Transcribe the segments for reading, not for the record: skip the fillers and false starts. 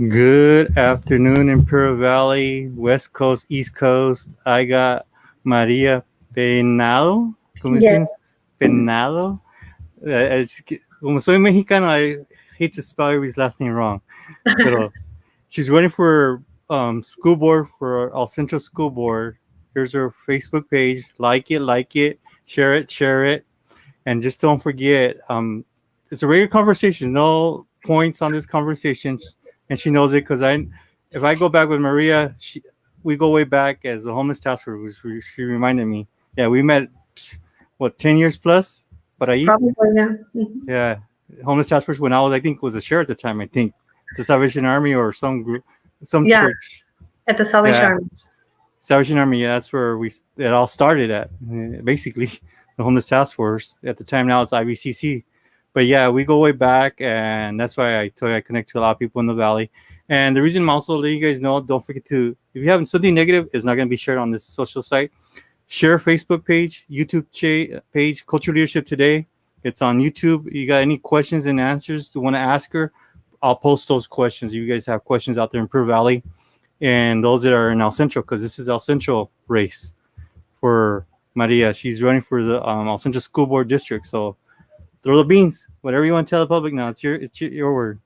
Good afternoon, Imperial Valley, West Coast, East Coast. I got Maria Peinado. ¿Cómo Yes. dicen? Peinado. Como soy mexicano, I hate to spell his last name wrong. But she's running for school board for El Central School Board. Here's her Facebook page. Like it, share it. And just don't forget, it's a regular conversation. No points on this conversation, and she knows it because if I go back with Maria, we go way back as a homeless task force. She reminded me. Yeah, we met, 10 years plus. But Probably, yeah. yeah, homeless task force when I think was a sheriff at the time. I think the Salvation Army or some group, some Yeah, church. at the Salvation Yeah, Army. Salvation Army. Yeah, that's where it all started at. Basically, the homeless task force at the time. Now it's IVCC. But yeah, we go way back, and that's why I told you I connect to a lot of people in the valley. And the reason I'm also letting you guys know, don't forget to, if you have something negative, it's not going to be shared on this social site. Share Facebook page, YouTube page, Culture Leadership Today. It's on YouTube. You got any questions and answers you want to ask her? I'll post those questions. You guys have questions out there in Pearl Valley, and those that are in El Centro, because this is El Centro race for Maria. She's running for the El Centro School Board District. So throw the beans. Whatever you want to tell the public now. It's your word.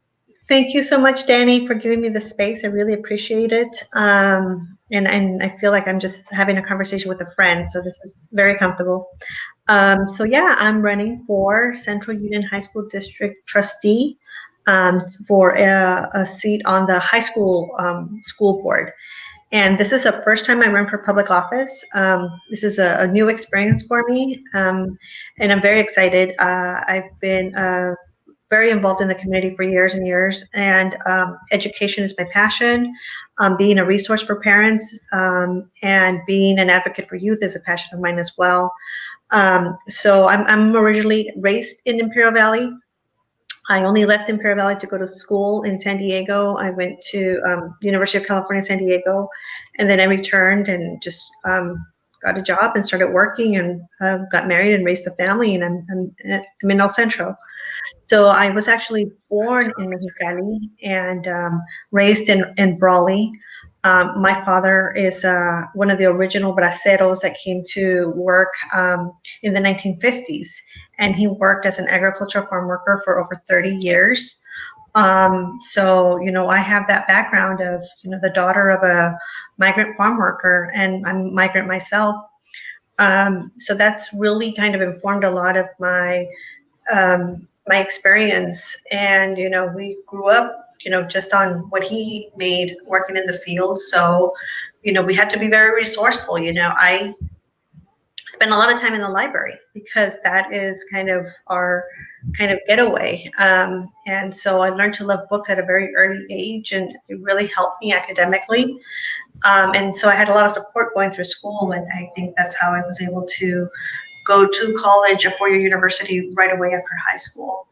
Thank you so much, Danny, for giving me the space. I really appreciate it. And I feel like I'm just having a conversation with a friend, so this is very comfortable. So yeah, I'm running for Central Union High School District Trustee for a seat on the high school school board. And this is the first time I run for public office. This is a new experience for me, and I'm very excited. I've been very involved in the community for years and years, and education is my passion. Being a resource for parents and being an advocate for youth is a passion of mine as well. So I'm originally raised in Imperial Valley. I only left Imperial Valley to go to school in San Diego. I went to University of California, San Diego, and then I returned and just got a job and started working and got married and raised a family. And I'm in El Centro. So I was actually born in Mexicali and raised in Brawley. My father is one of the original braceros that came to work in the 1950s, and he worked as an agricultural farm worker for over 30 years. So, I have that background of, the daughter of a migrant farm worker, and I'm a migrant myself. So that's really kind of informed a lot of my experience. And we grew up just on what he made working in the field. So we had to be very resourceful. I spent a lot of time in the library because that is kind of our kind of getaway. And so I learned to love books at a very early age, and it really helped me academically. And so I had a lot of support going through school, and I think that's how I was able to go to college, a four-year university, right away after high school.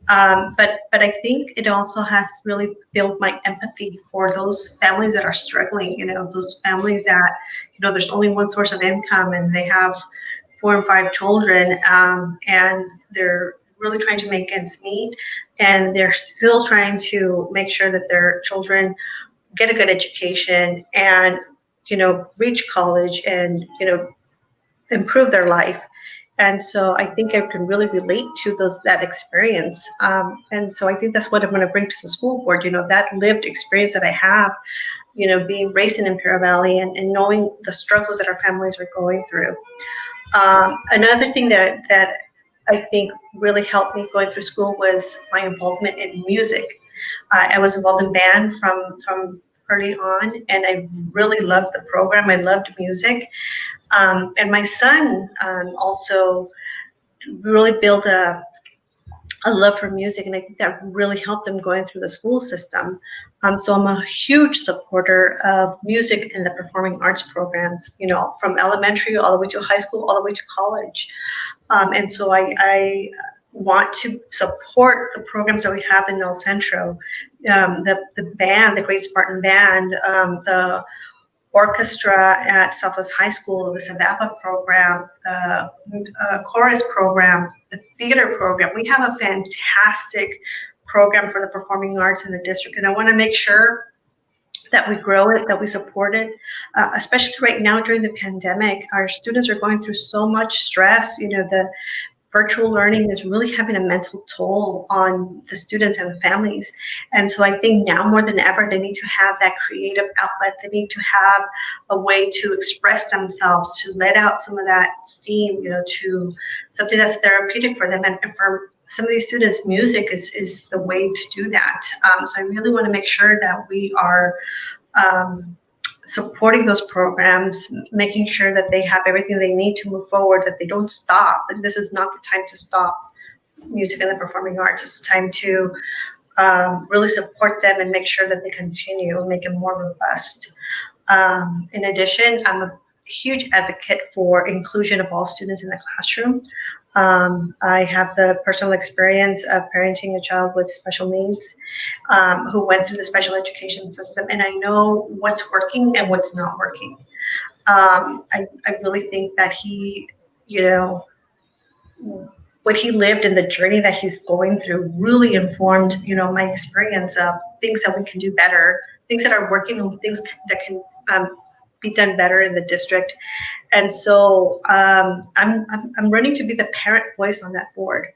But I think it also has really built my empathy for those families that are struggling, those families that, there's only one source of income and they have 4 and 5 children, and they're really trying to make ends meet, and they're still trying to make sure that their children get a good education and, reach college and, improve their life. And so I think I can really relate to that experience. And so I think that's what I'm going to bring to the school board, that lived experience that I have, being raised in Imperial Valley and knowing the struggles that our families are going through. Another thing that I think really helped me going through school was my involvement in music. I was involved in band from early on, and I really loved the program. I loved music. And my son also really built a love for music, and I think that really helped him going through the school system. So I'm a huge supporter of music and the performing arts programs, from elementary all the way to high school, all the way to college. And so I want to support the programs that we have in El Centro, the band, the Great Spartan Band, the orchestra at Southwest High School, the Sabapa program, the chorus program, the theater program. We have a fantastic program for the performing arts in the district, and I want to make sure that we grow it, that we support it, especially right now during the pandemic. Our students are going through so much stress. The virtual learning is really having a mental toll on the students and the families. And so I think now more than ever, they need to have that creative outlet. They need to have a way to express themselves, to let out some of that steam, to something that's therapeutic for them. And for some of these students, music is the way to do that. So I really want to make sure that we are supporting those programs, making sure that they have everything they need to move forward, that they don't stop. And this is not the time to stop music and the performing arts. It's time to really support them and make sure that they continue and make it more robust. In addition, I'm a huge advocate for inclusion of all students in the classroom. I have the personal experience of parenting a child with special needs who went through the special education system, and I know what's working and what's not working. I really think that he, what he lived and the journey that he's going through really informed, my experience of things that we can do better, things that are working, and things that can be done better in the district. And so I'm running to be the parent voice on that board.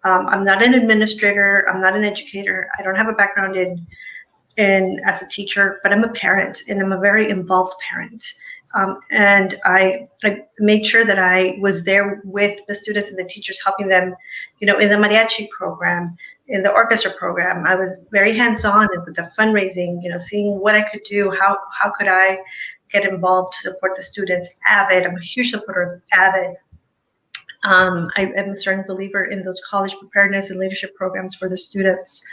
I'm not an administrator. I'm not an educator. I don't have a background in as a teacher, but I'm a parent, and I'm a very involved parent. And I made sure that I was there with the students and the teachers, helping them, in the mariachi program, in the orchestra program. I was very hands-on with the fundraising, seeing what I could do, how could I get involved to support the students. AVID, I'm a huge supporter of AVID. I am a strong believer in those college preparedness and leadership programs for the students.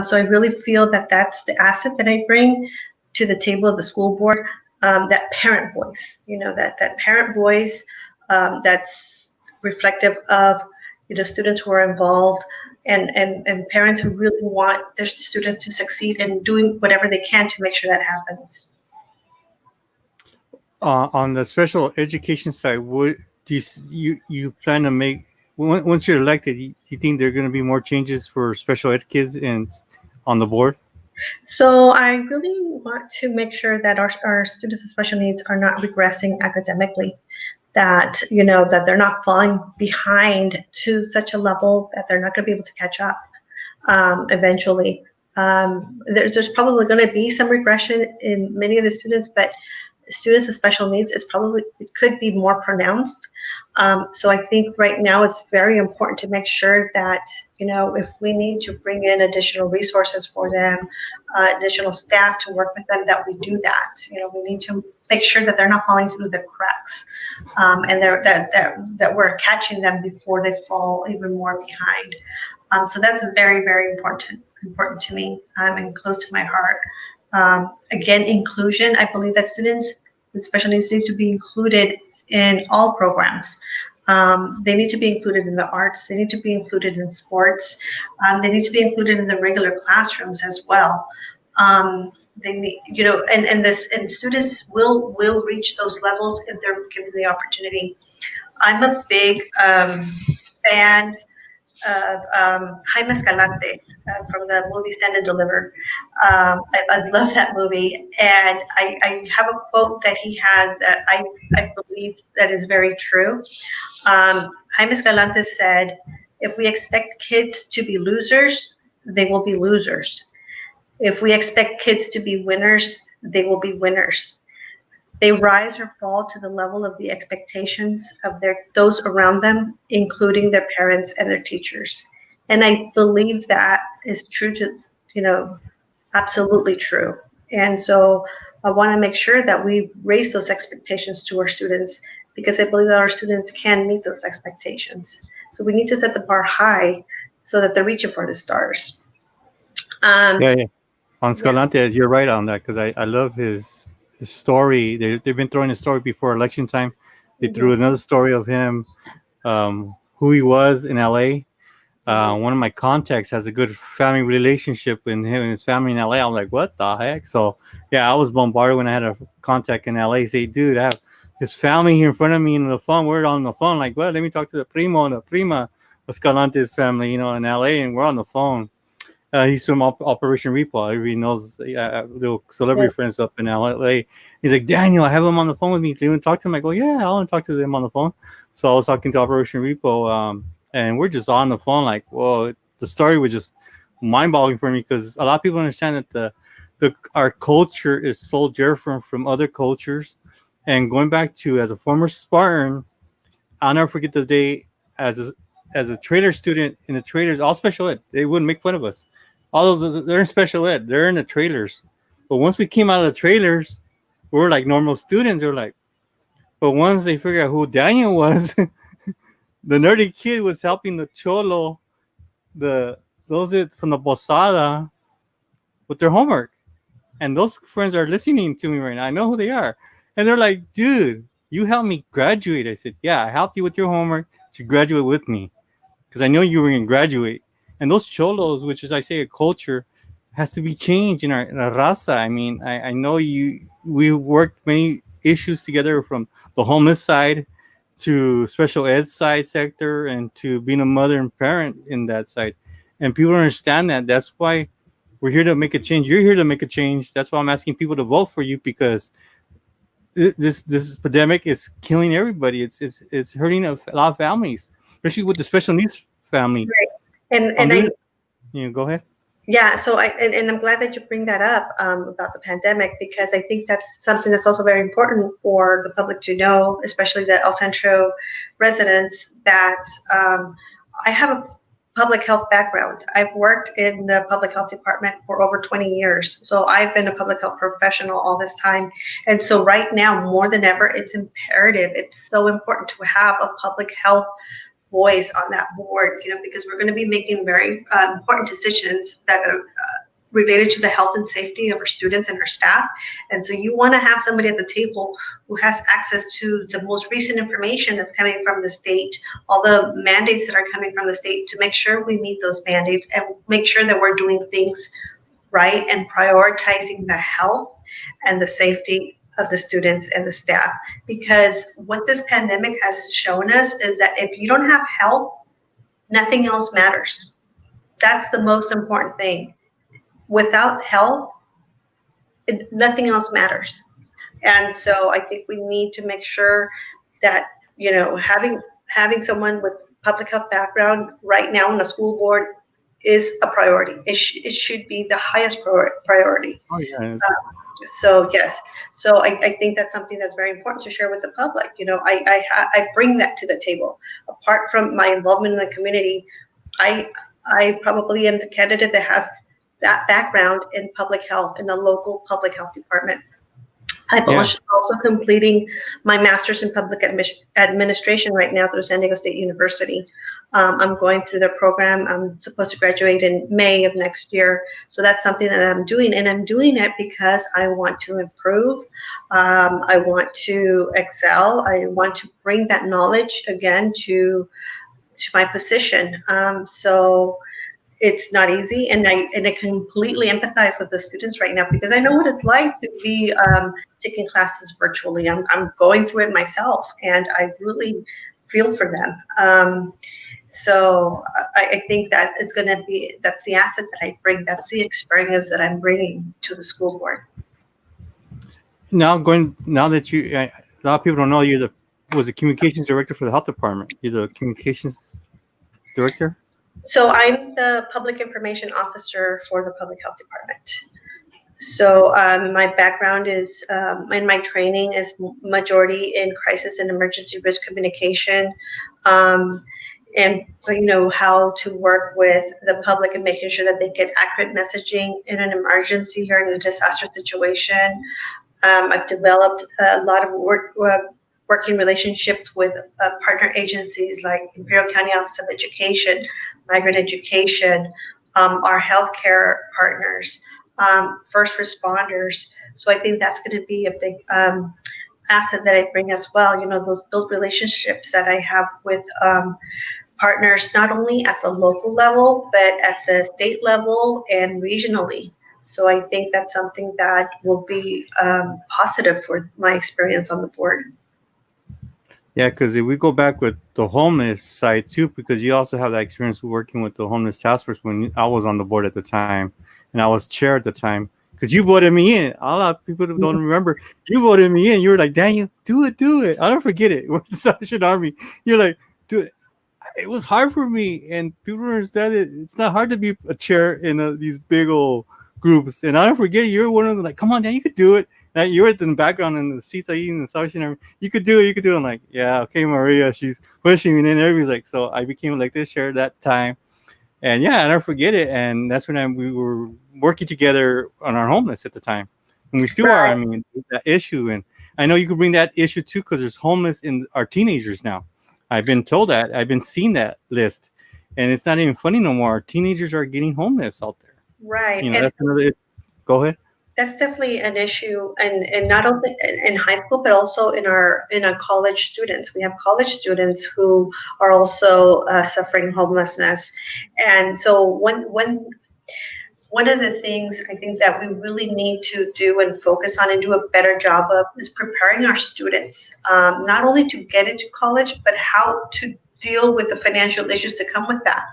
So I really feel that that's the asset that I bring to the table of the school board, that parent voice, that parent voice that's reflective of, students who are involved and parents who really want their students to succeed and doing whatever they can to make sure that happens. On the special education side, what do you plan to make once you're elected? You think there are going to be more changes for special ed kids and on the board? So I really want to make sure that our students with special needs are not regressing academically, that that they're not falling behind to such a level that they're not going to be able to catch up eventually. There's probably going to be some regression in many of the students, but students with special needs it could be more pronounced. So I think right now it's very important to make sure that, if we need to bring in additional resources for them, additional staff to work with them, that we do that. We need to make sure that they're not falling through the cracks, and that we're catching them before they fall even more behind. So that's very, very important to me and close to my heart. Again, inclusion. I believe that students with special needs need to be included in all programs. They need to be included in the arts. They need to be included in sports. They need to be included in the regular classrooms as well. They need, and students will reach those levels if they're given the opportunity. I'm a big fan of Jaime Escalante from the movie Stand and Deliver. I love that movie, and I have a quote that he has that I believe that is very true. Jaime Escalante said, "If we expect kids to be losers, they will be losers. If we expect kids to be winners, they will be winners. They rise or fall to the level of the expectations of those around them, including their parents and their teachers." And I believe that is true to, absolutely true. And so I want to make sure that we raise those expectations to our students, because I believe that our students can meet those expectations. So we need to set the bar high so that they're reaching for the stars. Yeah. On Escalante, you're right on that, because I love his story. They've been throwing a story before election time. They threw another story of him, who he was in LA. One of my contacts has a good family relationship with him and his family in LA. I'm like, what the heck? So yeah, I was bombarded when I had a contact in LA say, dude, I have his family here in front of me in the phone. We're on the phone. Like, well, let me talk to the primo and the prima Escalante's family, in LA, and we're on the phone. He's from Operation Repo. Everybody knows little celebrity friends up in LA. He's like, Daniel, I have him on the phone with me. Do you want to talk to him? I go, yeah, I want to talk to them on the phone. So I was talking to Operation Repo, and we're just on the phone. Like, well, the story was just mind-boggling for me because a lot of people understand that our culture is so different from other cultures. And going back to as a former Spartan, I'll never forget the day as a trader student in the traders, all special ed. They wouldn't make fun of us. All those they're in special ed. They're in the trailers. But once we came out of the trailers, we were like normal students. They were like, but once they figured out who Daniel was, the nerdy kid was helping the cholo, those from the posada with their homework. And those friends are listening to me right now. I know who they are. And they're like, dude, you helped me graduate. I said, yeah, I helped you with your homework to graduate with me because I know you were going to graduate. And those cholos, which is, I say, a culture, has to be changed in our raza. I mean, I know we worked many issues together from the homeless side to special ed side sector and to being a mother and parent in that side. And people understand that. That's why we're here to make a change. You're here to make a change. That's why I'm asking people to vote for you because this pandemic is killing everybody. It's hurting a lot of families, especially with the special needs family. Right. And Go ahead. Yeah, so and I'm glad that you bring that up about the pandemic because I think that's something that's also very important for the public to know, especially the El Centro residents, that I have a public health background. I've worked in the public health department for over 20 years. So I've been a public health professional all this time. And so right now, more than ever, it's imperative. It's so important to have a public health voice on that board, because we're going to be making very important decisions that are related to the health and safety of our students and our staff. And so you want to have somebody at the table who has access to the most recent information that's coming from the state, all the mandates that are coming from the state, to make sure we meet those mandates and make sure that we're doing things right and prioritizing the health and the safety of the students and the staff. Because what this pandemic has shown us is that if you don't have health, nothing else matters. That's the most important thing. Without health, nothing else matters. And so I think we need to make sure that, having someone with public health background right now on the school board is a priority. It should be the highest priority. Oh, yeah. So yes, so I think that's something that's very important to share with the public. I bring that to the table. Apart from my involvement in the community, I probably am the candidate that has that background in public health, in the local public health department. I'm also completing my master's in public administration right now through San Diego State University. I'm going through the program. I'm supposed to graduate in May of next year. So that's something that I'm doing. And I'm doing it because I want to improve. I want to excel. I want to bring that knowledge again to my position. So it's not easy, and I completely empathize with the students right now because I know what it's like to be taking classes virtually. I'm going through it myself, and I really feel for them. So I think that is going to be, that's the asset that I bring. That's the experience that I'm bringing to the school board. Now that a lot of people don't know, you was the communications director for the health department. You're the communications director? So I'm the public information officer for the public health department. So my background is, and my training is majority in crisis and emergency risk communication, and how to work with the public and making sure that they get accurate messaging in an emergency or in a disaster situation. I've developed a lot of working relationships with partner agencies like Imperial County Office of Education, Migrant Education, our healthcare partners, first responders. So I think that's going to be a big asset that I bring as well. Those built relationships that I have with partners, not only at the local level, but at the state level and regionally. So I think that's something that will be positive for my experience on the board. Yeah, because if we go back with the homeless side too, because you also have that experience working with the homeless task force when I was on the board at the time, and I was chair at the time. Because you voted me in. A lot of people don't remember. You voted me in. You were like, Daniel, do it, do it. I don't forget it. With the Salvation Army, you're like, do it. It was hard for me, and people don't understand it. It's not hard to be a chair in these big old groups. And I don't forget, you're one of them. Like, come on, Dan, you could do it. And you were in the background in the seats I eat in the Salvation Army. You could do it. You could do it. I'm like, yeah, okay, Maria. She's pushing me, and then everybody's like, so I became like this chair that time. And yeah, I never forget it. And that's when we were working together on our homeless at the time, and we still are. I Right. mean, that issue, and I know you could bring that issue too because there's homeless in our teenagers now. I've been told that. I've been seeing that list, and it's not even funny no more. Our teenagers are getting homeless out there. Right. You know, And that's another. Go ahead. that's definitely an issue, and not only in high school, but also in our college students. We have college students who are also suffering homelessness, and so one of the things I think that we really need to do and focus on and do a better job of is preparing our students, not only to get into college, but how to deal with the financial issues that come with that.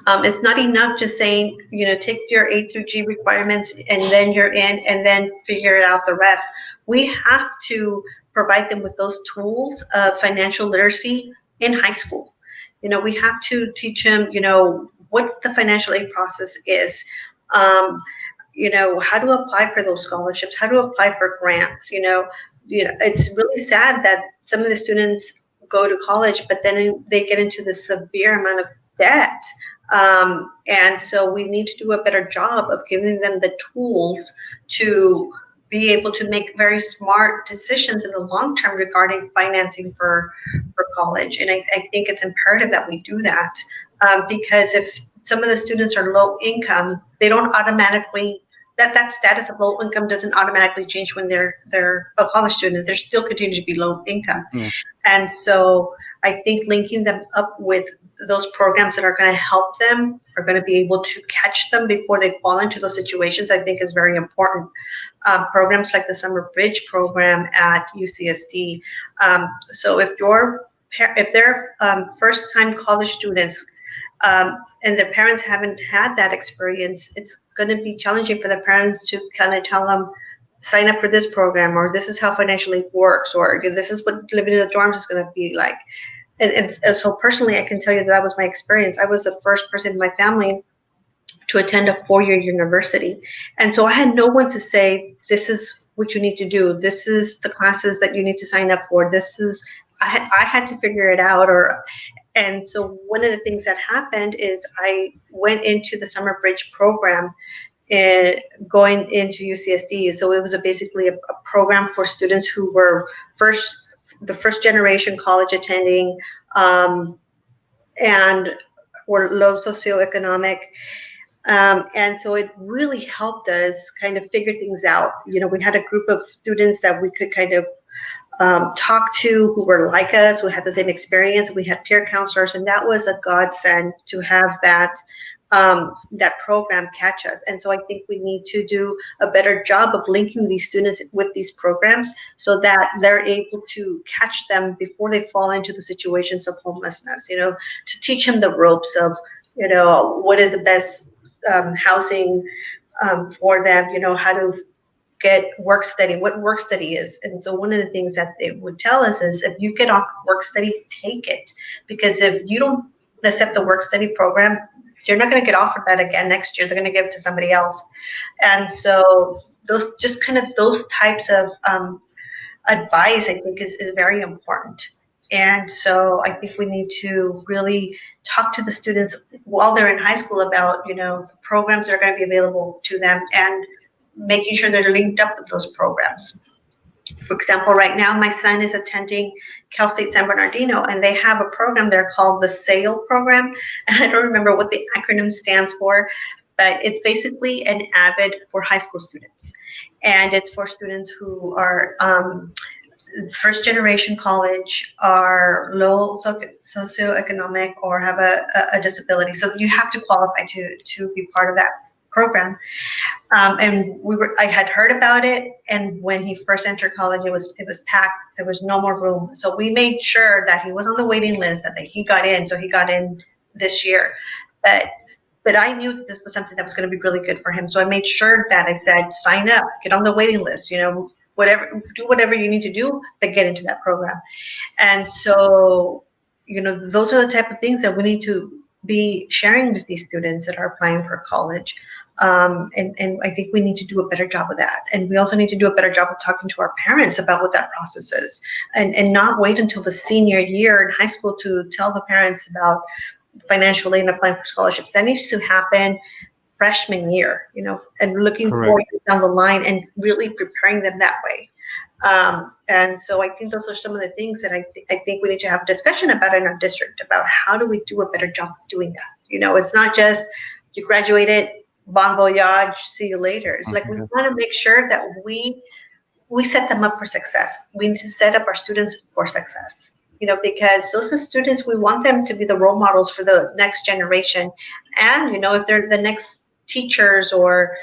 It's not enough just saying, take your A through G requirements and then you're in and then figure it out the rest. We have to provide them with those tools of financial literacy in high school. We have to teach them, what the financial aid process is. How to apply for those scholarships, how to apply for grants. It's really sad that some of the students go to college, but then they get into the severe amount of debt. And so we need to do a better job of giving them the tools to be able to make very smart decisions in the long term regarding financing for college. And I think it's imperative that we do that, because if some of the students are low income, they don't automatically that status of low income doesn't automatically change when they're a college student. They're still continue to be low income. Yeah. And so I think linking them up with those programs that are going to help them, are going to be able to catch them before they fall into those situations, I think is very important. Programs like the Summer Bridge program at UCSD. So if they're first-time college students, and their parents haven't had that experience, it's going to be challenging for the parents to kind of tell them, sign up for this program, or this is how financial aid works, or this is what living in the dorms is going to be like. And so personally, I can tell you that was my experience. I was the first person in my family to attend a 4-year university. And so I had no one to say, this is what you need to do. This is the classes that you need to sign up for. I had to figure it out. And so one of the things that happened is I went into the Summer Bridge program and going into UCSD. So it was basically a program for students who were the first generation college attending, and were low socioeconomic. And so it really helped us kind of figure things out. We had a group of students that we could kind of talk to who were like us, who had the same experience. We had peer counselors, and that was a godsend to have that program catch us. And so I think we need to do a better job of linking these students with these programs so that they're able to catch them before they fall into the situations of homelessness, to teach them the ropes of, what is the best housing for them, how to get work study, what work study is. And so one of the things that they would tell us is, if you get off work study, take it. Because if you don't accept the work study program, you're not going to get offered that again next year. They're going to give it to somebody else. And so those types of advice, I think, is very important. And so I think we need to really talk to the students while they're in high school about, programs that are going to be available to them, and making sure they're linked up with those programs. For example, right now my son is attending Cal State San Bernardino, and they have a program there called the SAIL program. And I don't remember what the acronym stands for, but it's basically an AVID for high school students. And it's for students who are first generation college, are low socioeconomic, or have a disability. So you have to qualify to be part of that program. And I had heard about it, and when he first entered college, it was packed. There was no more room. So we made sure that he was on the waiting list, that he got in. So he got in this year. But I knew that this was something that was going to be really good for him. So I made sure that I said, sign up, get on the waiting list, do whatever you need to do to get into that program. And so, those are the type of things that we need to be sharing with these students that are applying for college. And I think we need to do a better job of that. And we also need to do a better job of talking to our parents about what that process is, and not wait until the senior year in high school to tell the parents about financial aid and applying for scholarships. That needs to happen freshman year, and looking forward down the line and really preparing them that way. And so I think those are some of the things that I think we need to have a discussion about in our district, about how do we do a better job of doing that. It's not just you graduated, bon voyage, see you later. It's like we want to make sure that we set them up for success. We need to set up our students for success, because those are students, we want them to be the role models for the next generation. And, if they're the next teachers or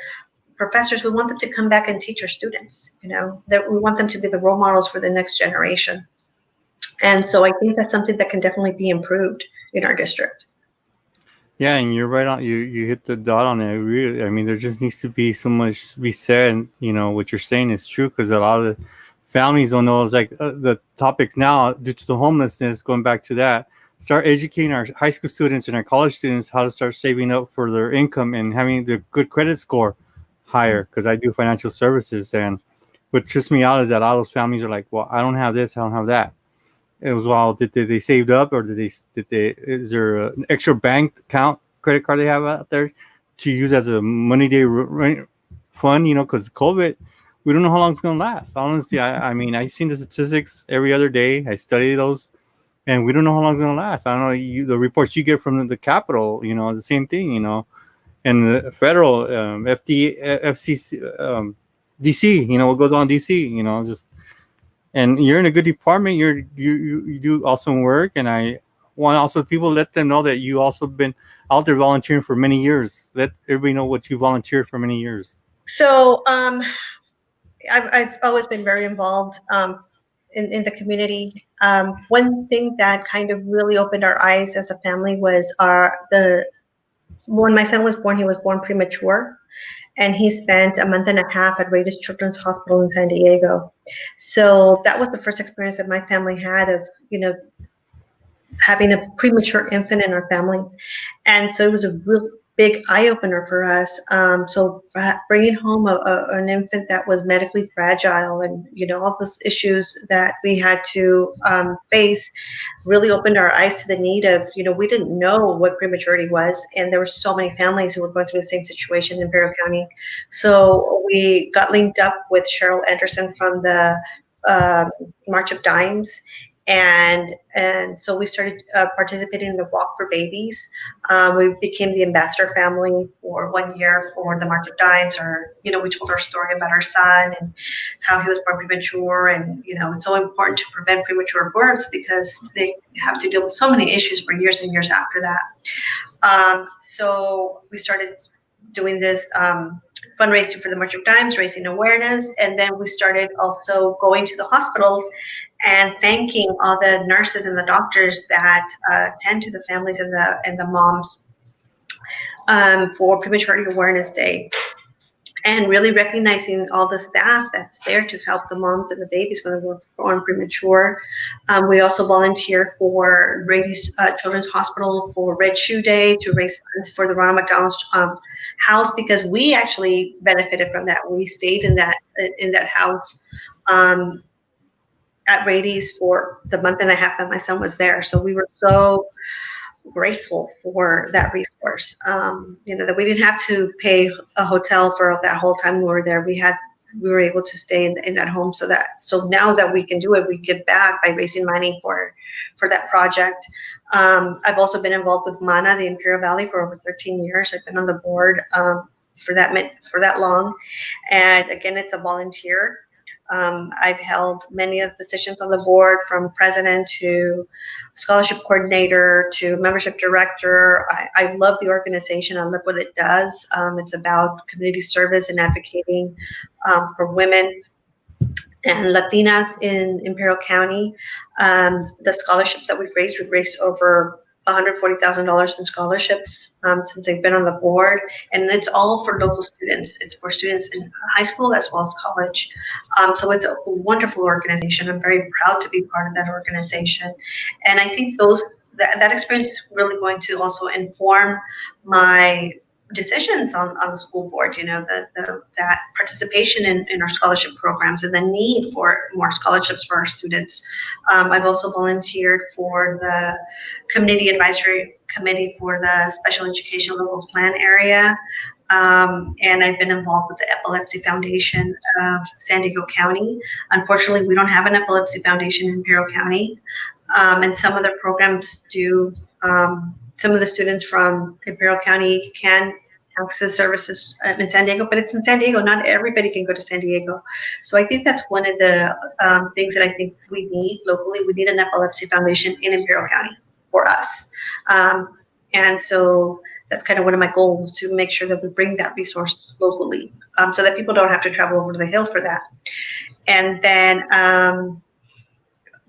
professors, we want them to come back and teach our students, that we want them to be the role models for the next generation. And so I think that's something that can definitely be improved in our district. Yeah, and you're right on. You hit the dot on it. Really, I mean, there just needs to be so much to be said. And, what you're saying is true, because a lot of the families don't know. It's like the topics now, due to the homelessness. Going back to that, start educating our high school students and our college students how to start saving up for their income and having the good credit score higher. Because I do financial services, and what trips me out is that all those families are like, "Well, I don't have this, I don't have that." It was, well, did they saved up, or is there an extra bank account credit card they have out there to use as a money day fund? Because COVID, we don't know how long it's gonna last. Honestly, I mean, I've seen the statistics every other day. I study those, and we don't know how long it's gonna last. I don't know, the reports you get from the Capitol, the same thing, and the federal FCC, DC, what goes on in DC, just. And you're in a good department. You do awesome work, and I want also people let them know that you also been out there volunteering for many years. Let everybody know what you volunteered for many years. So I've always been very involved in the community. One thing that kind of really opened our eyes as a family was when my son was born, he was born premature. And he spent a month and a half at Radius Children's Hospital in San Diego. So that was the first experience that my family had of, having a premature infant in our family. And so it was a real big eye-opener for us. So bringing home an infant that was medically fragile and, all those issues that we had to face really opened our eyes to the need of, we didn't know what prematurity was. And there were so many families who were going through the same situation in Imperial County. So we got linked up with Cheryl Anderson from the March of Dimes. And so we started participating in the Walk for Babies. We became the ambassador family for 1 year for the March of Dimes. We told our story about our son and how he was born premature. And, it's so important to prevent premature births because they have to deal with so many issues for years and years after that. So we started doing this fundraising for the March of Dimes, raising awareness. And then we started also going to the hospitals and thanking all the nurses and the doctors that tend to the families and the moms for Prematurity Awareness Day. And really recognizing all the staff that's there to help the moms and the babies when they're born premature. We also volunteer for Radius Children's Hospital for Red Shoe Day to raise funds for the Ronald McDonald's house, because we actually benefited from that. We stayed in that house at Radius for the month and a half that my son was there. So we were so grateful for that resource. That we didn't have to pay a hotel for that whole time we were there. We were able to stay in that home. So now that we can do it, we give back by raising money for that project. I've also been involved with MANA, the Imperial Valley, for over 13 years. I've been on the board for that long. And again, it's a volunteer. I've held many of the positions on the board, from president to scholarship coordinator to membership director. I love the organization. I love what it does. It's about community service and advocating for women and Latinas in Imperial County. The scholarships that we've raised over $140,000 in scholarships since they've been on the board, and it's all for local students. It's for students in high school as well as college. So it's a wonderful organization. I'm very proud to be part of that organization, and I think that experience is really going to also inform my decisions on the school board. That participation in our scholarship programs and the need for more scholarships for our students. I've also volunteered for the community advisory committee for the special education local plan area. And I've been involved with the Epilepsy Foundation of San Diego County. Unfortunately, we don't have an epilepsy foundation in Imperial County. And some of the programs do. Some of the students from Imperial County can access services in San Diego, but it's in San Diego. Not everybody can go to San Diego. So I think that's one of the things that I think we need locally. We need an epilepsy foundation in Imperial County for us. And so that's kind of one of my goals, to make sure that we bring that resource locally, so that people don't have to travel over the hill for that. And then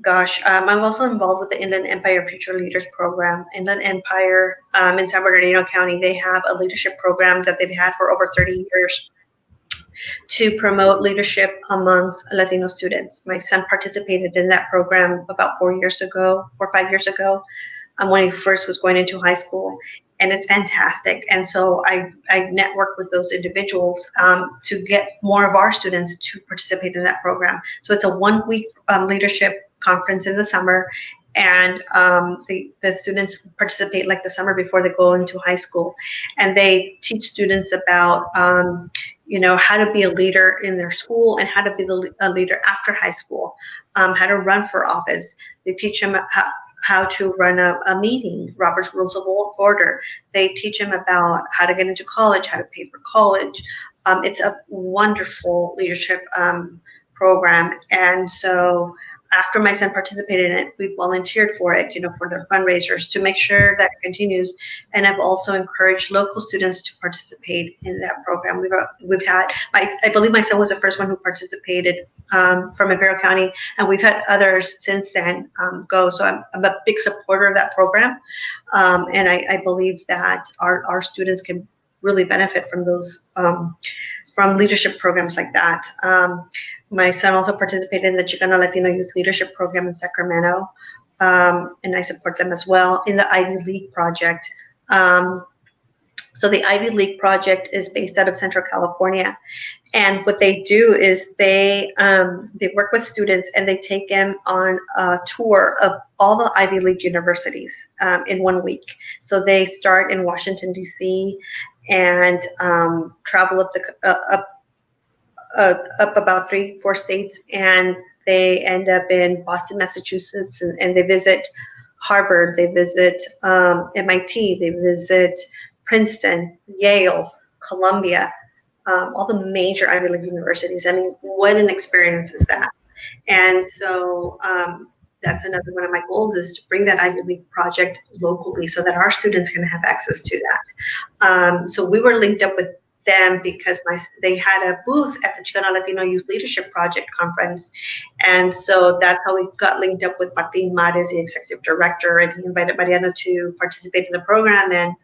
I'm also involved with the Inland Empire Future Leaders Program. Inland Empire in San Bernardino County, they have a leadership program that they've had for over 30 years to promote leadership amongst Latino students. My son participated in that program about 4 or 5 years ago, when he first was going into high school. And it's fantastic. And so I network with those individuals to get more of our students to participate in that program. So it's a 1-week leadership conference in the summer, and the students participate like the summer before they go into high school, and they teach students about how to be a leader in their school and how to be a leader after high school, how to run for office. They teach them how to run a meeting, Robert's Rules of Order. They teach them about how to get into college, how to pay for college. It's a wonderful leadership program, and so after my son participated in it, we volunteered for it, for their fundraisers, to make sure that it continues. And I've also encouraged local students to participate in that program. We've had, I believe my son was the first one who participated from Imperial County, and we've had others since then go. So I'm a big supporter of that program, and I believe that our students can really benefit from those, from leadership programs like that. My son also participated in the Chicano Latino Youth Leadership Program in Sacramento, and I support them as well in the Ivy League Project. So the Ivy League Project is based out of Central California, and what they do is they work with students, and they take them on a tour of all the Ivy League universities in 1 week. So they start in Washington, D.C., and travel up about 3-4 states, and they end up in Boston, Massachusetts, and they visit Harvard, they visit MIT, they visit Princeton, Yale, Columbia, all the major Ivy League universities. I mean, what an experience is that? And so that's another one of my goals, is to bring that Ivy League project locally so that our students can have access to that. So we were linked up with them because they had a booth at the Chicano Latino Youth Leadership Project conference, and so that's how we got linked up with Martin Mares, the executive director, and he invited Mariano to participate in the program, and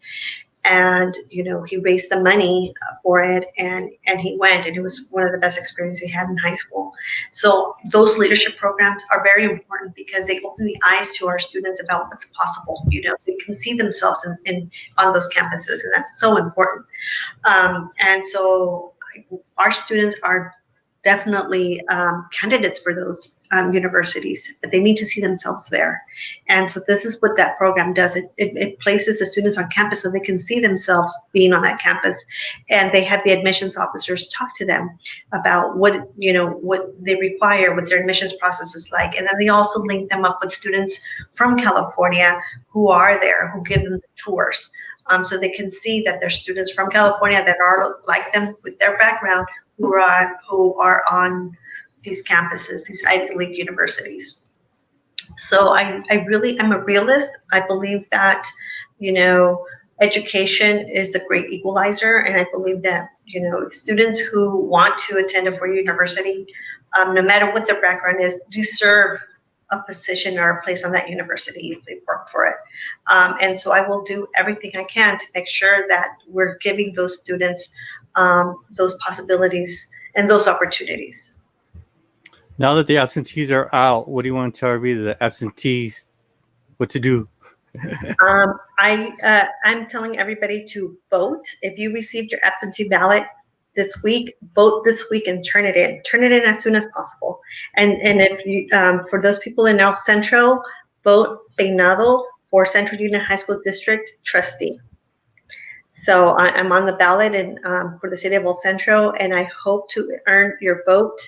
he raised the money for it, and he went, and it was one of the best experiences he had in high school. So those leadership programs are very important because they open the eyes to our students about what's possible. They can see themselves on those campuses, and that's so important. And so our students are definitely candidates for those universities, but they need to see themselves there. And so this is what that program does. It places the students on campus so they can see themselves being on that campus, and they have the admissions officers talk to them about what they require, what their admissions process is like. And then they also link them up with students from California who are there, who give them the tours. So they can see that there's students from California that are like them with their background, who are on these campuses, these Ivy League universities. So I really am a realist. I believe that, education is a great equalizer. And I believe that, students who want to attend a four-year university, no matter what their background is, deserve a position or a place on that university if they work for it. And so I will do everything I can to make sure that we're giving those students those possibilities and those opportunities. Now that the absentees are out, what do you want to tell everybody, the absentees, what to do? I'm telling everybody to vote. If you received your absentee ballot this week, vote this week and turn it in. Turn it in as soon as possible. And if you, for those people in El Centro, vote Peinado for Central Union High School District Trustee. So I'm on the ballot and for the city of El Centro, and I hope to earn your vote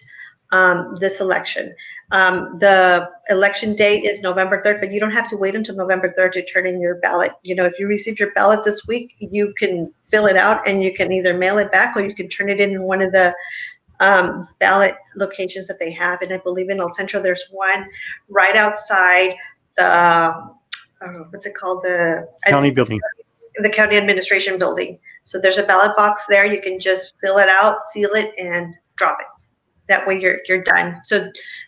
this election. The election day is November 3rd, but you don't have to wait until November 3rd to turn in your ballot. If you received your ballot this week, you can fill it out and you can either mail it back or you can turn it in one of the ballot locations that they have. And I believe in El Centro, there's one right outside the, what's it called? The County building. The county administration building. So there's a ballot box there. You can just fill it out, seal it, and drop it. That way you're done.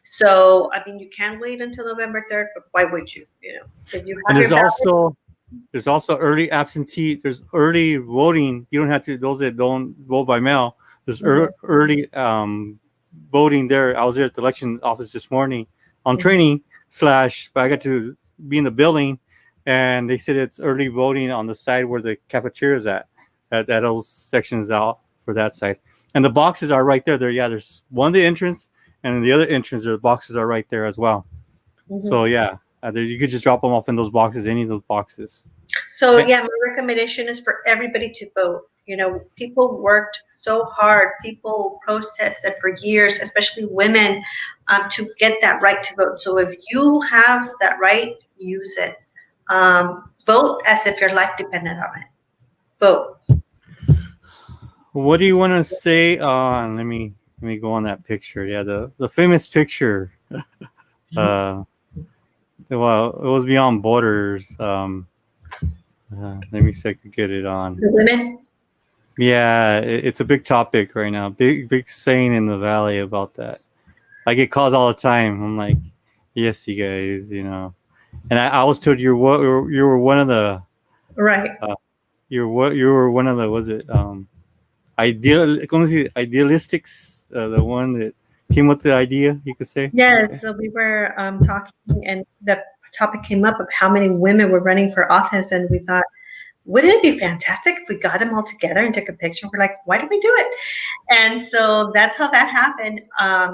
So I mean, you can wait until November 3rd, but why would you? If you have And there's also early absentee. There's early voting. You don't have to. Those that don't vote by mail. There's early voting there. I was there at the election office this morning on training / but I got to be in the building, and they said it's early voting on the side where the cafeteria is at those sections out for that side. And the boxes are right there. There's one the entrance, and the other entrance, the boxes are right there as well. So you could just drop them off in those boxes, any of those boxes. So my recommendation is for everybody to vote. People worked so hard. People protested for years, especially women, to get that right to vote. So if you have that right, use it. Vote as if your life depended on it. Vote. What do you want to say on? Let me go on that picture. Yeah, the famous picture. Well, it was Beyond Borders. Let me see if I could get it on. The women. Yeah, it's a big topic right now. Big saying in the valley about that. I get calls all the time. I'm like, yes, you guys, And I was told you were one of the right. You were one of the idealistics, the one that came with the idea, you could say. Yes, so we were talking, and the topic came up of how many women were running for office, and we thought, wouldn't it be fantastic if we got them all together and took a picture? We're like, why did we do it? And so that's how that happened.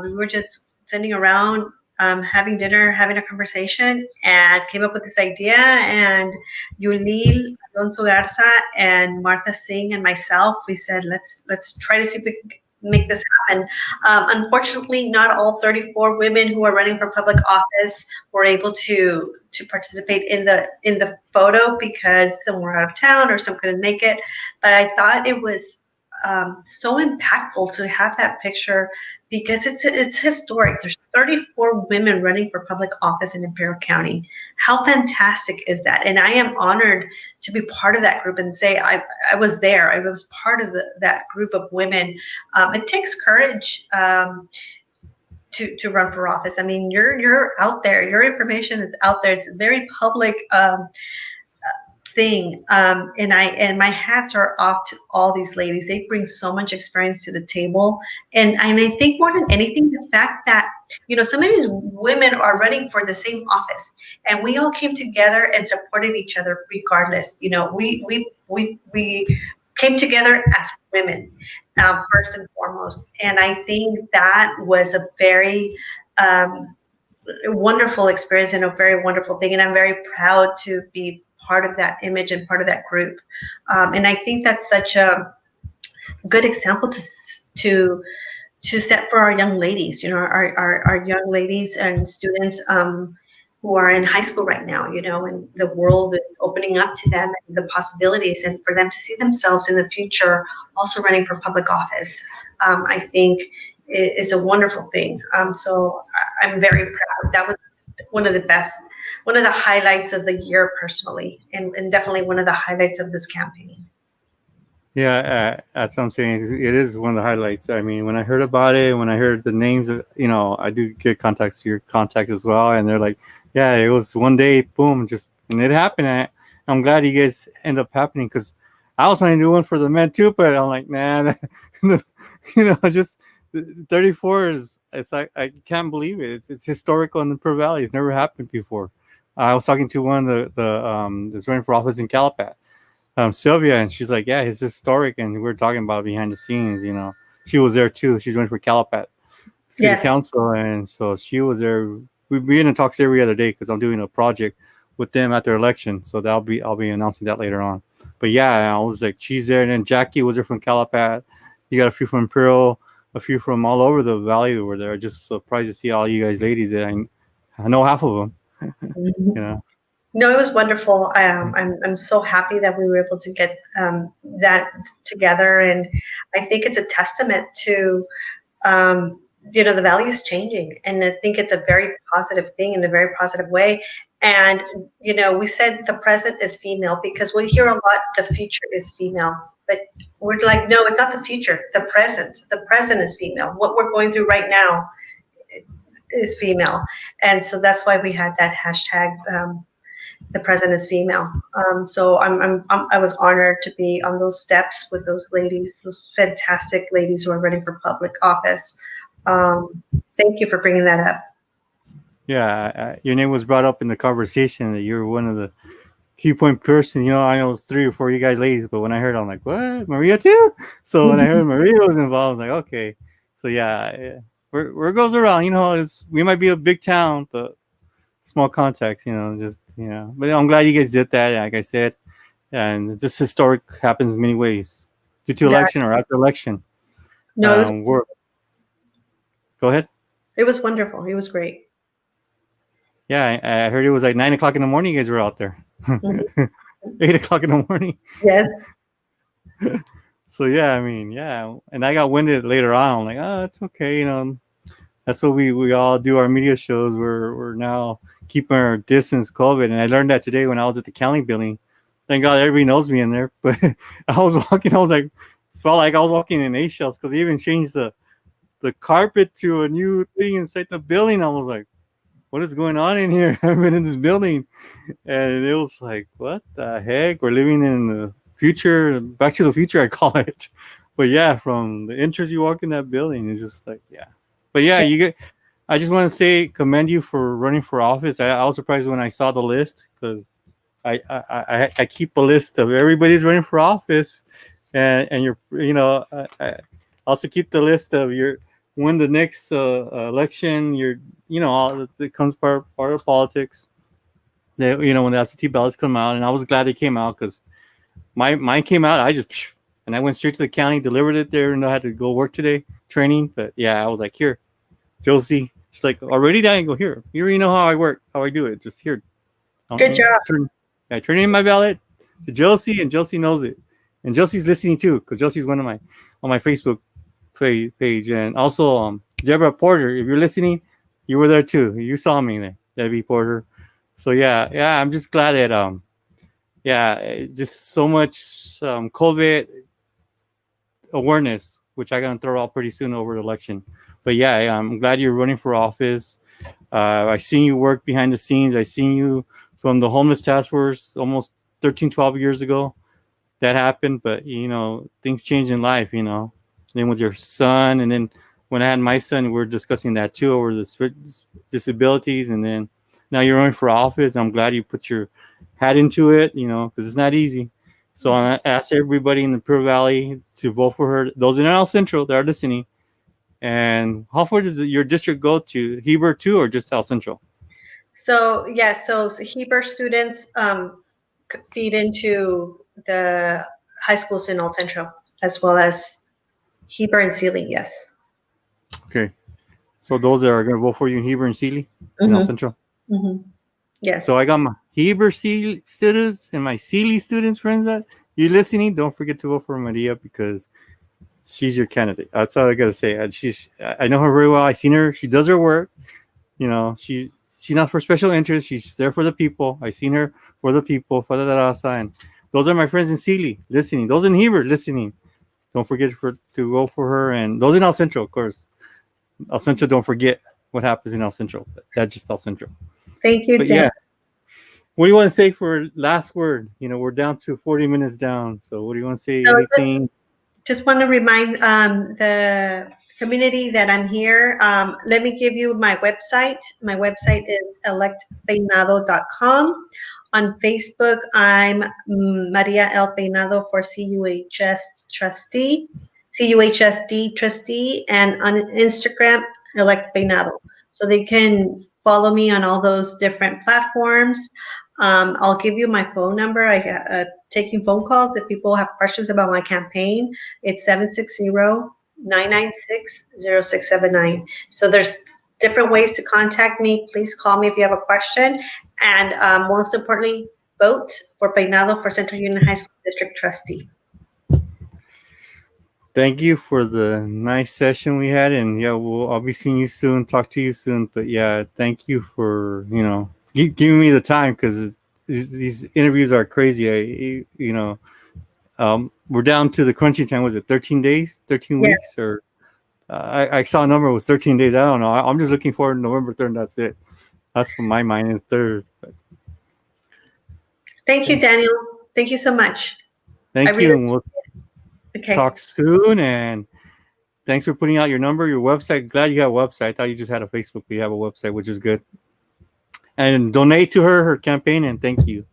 We were just sitting around, having dinner, having a conversation, and came up with this idea. And Yulil Alonso Garza and Martha Singh and myself, we said, let's try to see if we can make this happen. Unfortunately, not all 34 women who are running for public office were able to participate in the photo because some were out of town or some couldn't make it. But I thought it was so impactful to have that picture because it's historic. There's 34 women running for public office in Imperial County. How fantastic is that? And I am honored to be part of that group and say I was there. I was part of that group of women. It takes courage to run for office. I mean, you're out there. Your information is out there. It's a very public thing, and my hats are off to all these ladies. They bring so much experience to the table, and I think more than anything, the fact that some of these women are running for the same office, and we all came together and supported each other regardless. We came together as women first and foremost, and I think that was a very wonderful experience and a very wonderful thing, and I'm very proud to be part of that image and part of that group. And I think that's such a good example to set for our young ladies, our young ladies and students who are in high school right now, and the world is opening up to them and the possibilities, and for them to see themselves in the future also running for public office. I think, is a wonderful thing. So I'm very proud. That was one of the best, one of the highlights of the year personally, and definitely one of the highlights of this campaign. Yeah, that's what I'm saying. It is one of the highlights. I mean, when I heard about it, when I heard the names, I do get contacts to your contacts as well, and they're like, yeah, it was one day, boom, just and it happened. I'm glad you guys end up happening because I was trying to do one for the men too, but I'm like, nah, just 34 is it's like I can't believe it. It's historical in the Pearl Valley. It's never happened before. I was talking to one of the that's running for office in Calapat, Sylvia, and she's like, yeah, it's historic, and we are talking about behind the scenes. She was there too. She's running for Calapat City Yes. Council, and so she was there. We in talks every other day because I'm doing a project with them at their election, so I'll be announcing that later on. But yeah, I was like, she's there, and then Jackie was there from Calapat. You got a few from Imperial, a few from all over the valley were there. Just surprised to see all you guys ladies there. I know half of them. you know. No, it was wonderful. I'm so happy that we were able to get that together, and I think it's a testament to the value is changing, and I think it's a very positive thing in a very positive way. And we said the present is female because we hear a lot the future is female, but we're like, no, it's not the future. The present. The present is female. What we're going through right now is female, and so that's why we had that hashtag. The present is female. So I was honored to be on those steps with those ladies, those fantastic ladies who are running for public office. Thank you for bringing that up. Yeah, your name was brought up in the conversation that you're one of the key point person. I know it's 3 or 4 you guys ladies, but when I heard, I'm like, what, Maria too? So when I heard Maria was involved, I was like, okay. So yeah, where it goes around, we might be a big town, but small contacts, But I'm glad you guys did that, like I said, and this historic happens in many ways due to Yeah. election or after election. No, Go ahead. it was wonderful. It was great. Yeah, I heard it was like 9 o'clock in the morning. You guys were out there. 8 o'clock in the morning. Yes. So yeah, I mean, yeah, and I got winded later on. I'm like, oh, it's okay, That's what we all do our media shows. We're now keeping our distance, COVID, and I learned that today when I was at the county building. Thank God everybody knows me in there. But I was walking, felt like I was walking in A shells because they even changed the carpet to a new thing inside the building. I was like, what is going on in here? I've been in this building, and it was like, what the heck? We're living in the future, back to the future, I call it. But yeah, from the entrance you walk in that building, it's just like, yeah. But yeah, I just want to say, commend you for running for office. I was surprised when I saw the list because I keep a list of everybody's running for office, and I also keep the list of when the next election, all that comes part of politics. That when the absentee ballots come out, and I was glad they came out because mine came out. And I went straight to the county, delivered it there, and I had to go work today, training. But yeah, I was like, here, Josie. She's like, already done. I go, here. You already know how I work, how I do it. Just here. Good job. Turn in my ballot to Josie, and Josie knows it. And Josie's listening too, because Josie's on my Facebook page. And also, Deborah Porter, if you're listening, you were there too. You saw me there, Debbie Porter. So yeah, I'm just glad that just so much COVID awareness, which I'm gonna throw out pretty soon over the election. But yeah, I'm glad you're running for office. I seen you work behind the scenes. I seen you from the homeless task force almost 13, 12 years ago. That happened, but things change in life. Then with your son, and then when I had my son, we were discussing that too over the disabilities, and then now you're running for office. I'm glad you put your hat into it, because it's not easy. So I ask everybody in the Pearl Valley to vote for her. Those in El Central that are listening. And how far does your district go to? Heber too, or just El Central? So so Heber students feed into the high schools in El Centro, as well as Heber and Sealy. Yes. Okay. So those that are going to vote for you in Heber and Sealy in El Central? Mm-hmm. Yes. So I got my Heber Sealy students and my Sealy students, friends. That you listening? Don't forget to vote for Maria because she's your candidate. That's all I gotta say. And I know her very well. I seen her. She does her work. You know, she's not for special interest. She's there for the people. I seen her for the people, for the raza, and those are my friends in Sealy listening. Those in Hebert listening. Don't forget to go for her, and those in El Centro, of course. El Centro, don't forget what happens in El Centro. That's just El Centro. Thank you, But Dan. yeah, what do you want to say for last word? You know, we're down to 40 minutes down. So what do you want to say? So Anything? just want to remind the community that I'm here. Let me give you my website. My website is electpeinado.com. On Facebook, I'm Maria L. Peinado for CUHS Trustee, CUHSD Trustee, and on Instagram, Elect Peinado. So they can follow me on all those different platforms. I'll give you my phone number. Taking phone calls if people have questions about my campaign. It's 760-996-0679. So there's different ways to contact me. Please call me if you have a question. And most importantly, vote for Peinado for Central Union High School District Trustee. Thank you for the nice session we had, and yeah, I'll be seeing you soon. Talk to you soon. But yeah, thank you for giving me the time, because these interviews are crazy. We're down to the crunchy time. Was it 13 days, 13 Yeah. weeks, or I saw a number, it was 13 days. I don't know. I'm just looking forward to November 3rd. And that's it. That's what my mind is 3rd. Thank you, Daniel. Thank you so much. Thank you, and we'll Okay. talk soon. And thanks for putting out your number, your website. Glad you got a website. I thought you just had a Facebook, but you have a website, which is good. And donate to her campaign, and thank you.